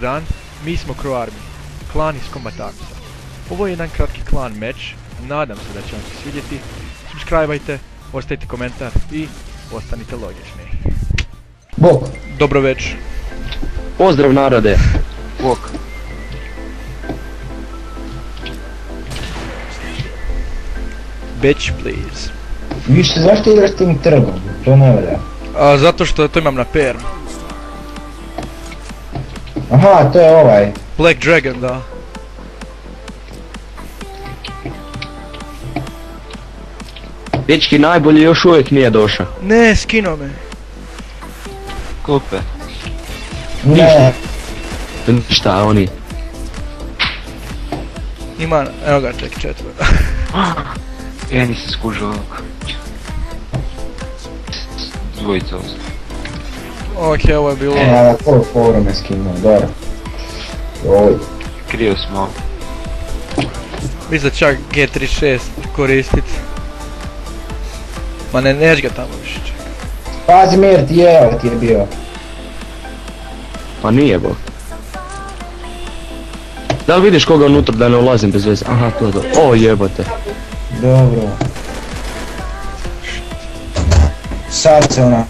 dan, mi smo Crow Army, klan iz Combat Armsa. Ovo je jedan kratki klan meč, nadam se da će vam se svidjeti. Subscribeajte, ostavite komentar i ostanite logični. Bok. Dobro večer. Pozdrav narode. Bok. Bitch please. Više, zašto igraš tim trgom? To ne valja. Zato što to imam na perm. Aha, to je ovaj. Black Dragon, da. Dečki, najbolji još uvijek nije došao. Ne, skinuo me. Klupe. Ne. Šta oni? Ima, evo ga, ček, četvr. Ja nisam skužio ovako. Dvojica ostalo. Ok, ovo je bilo... Ja, koliko me skinuo, dobro. Oj. Krio smo ovo. Mislim čak G36 koristit. Ma ne, neć ga tamo više čekaj. Pazi mir, ti je bio. Pa nije bok. Da li vidiš koga unutra da ne ulazim bez veze? Aha, to je to. O jebote. Dobro. Sad se ona...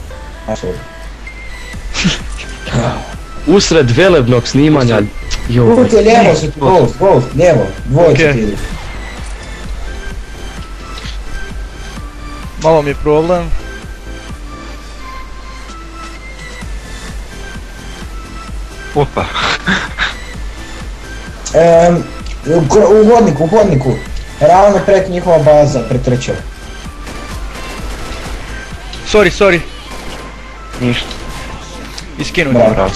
Usred velebnog snimanja. Joj. Uvijek je lijevo su ti, golf, lijevo, dvojice ti idu. Malo mi je problem. Opa. U hodniku. Ravno prek njihova baza pretrčao. Sorry. Ništa. Iskinu Bravo. ga.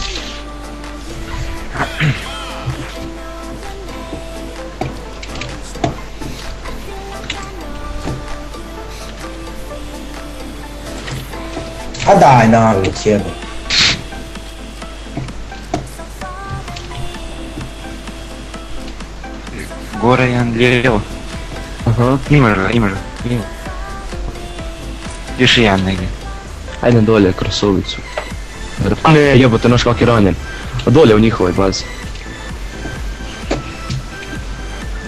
A daj navić, jebe. Gore jedan lijevo. Aha. Imaš ga. Još jedan negdje. Ajde dolje kroz ulicu. A ne, jebote, naš kak je ranjen. A dolje u njihovoj bazi.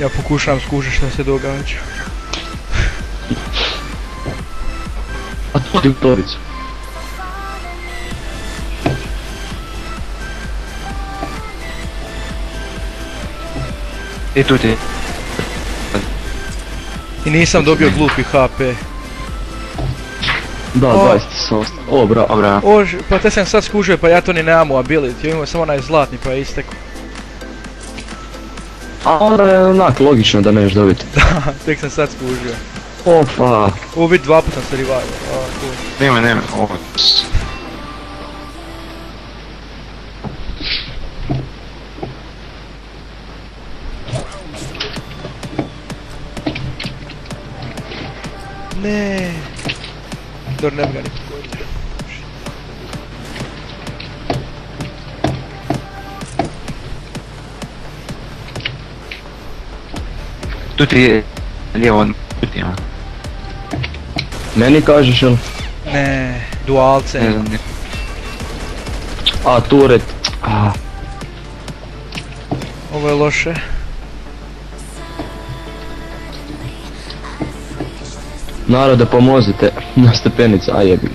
Ja pokušavam skužiti što se događa. A tu ti u toricu. I tu ti. I nisam dobio glupi HP. Da, O. 20 sam ostao. O, bravo. Dobra. Pa te sam sad skužio pa ja to ni nemam u ability, ja imam samo onaj zlatni pa je istekao. A onda je onak logično da neš dobiti. Da, tek sam sad skužio. Opa. Ovo biti dva puta sam se revival, cool. Nema. Ovo. Ne. Dobro, ne bi ga ni pogodio. Tu ti je lijevo. Tu ti ima. Meni kažeš jel? Ne, dualce. Ne znam. A, turet. A, Ovo je loše. narode pomozite. Na stepenicu, a jebi.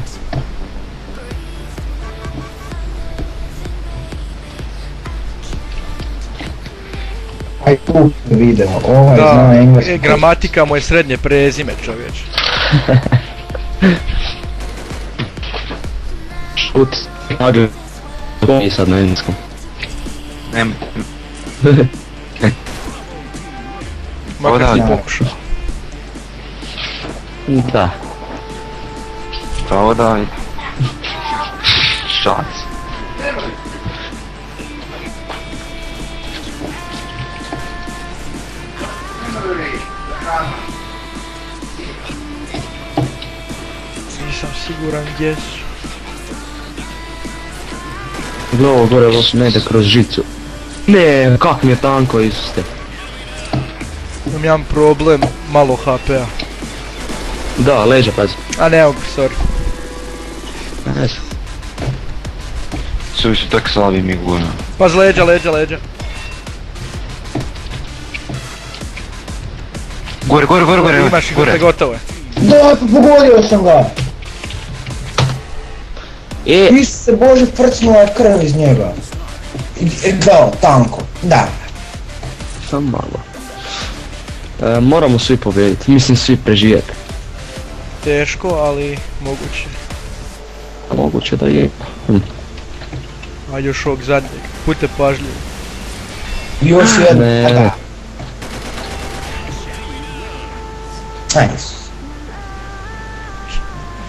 Aj tu video, ovaj zna Da, engleski. gramatika mu je srednje prezime, čovječ. Šut. Nagl. To je sad na engleskom. Nema. Makar si da. pokušao. Da. Pravo da. Šac. Nisam siguran gdje su. Gle ovo gore, ovo ne ide kroz žicu. Ne, kak mi je tanko, Isuste. Imam jedan problem, malo HP-a. Da, leđa, pazi. A ne, sorry. Ne znam. Svi su tak slabi mi gurno. Paz leđa, leđa. Gore. Imaš ih, gotovo je. Da, pogodio sam ga! Isuse Bože, frcnula je krv iz njega. Dao, tanko, da. Samo malo. Moramo svi pobijediti, mislim svi preživjeti. Teško, ali moguće. Moguće da je. Ajde još ovog zadnjeg, budite pažljivi. Još jedno, Ne. a da. Nice.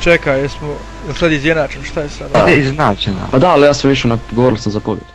Čekaj, jesmo sad izjenačeni, šta je sad? Izjednačeno. Pa da, ali ja sam išao na govorili sam za pobjedu.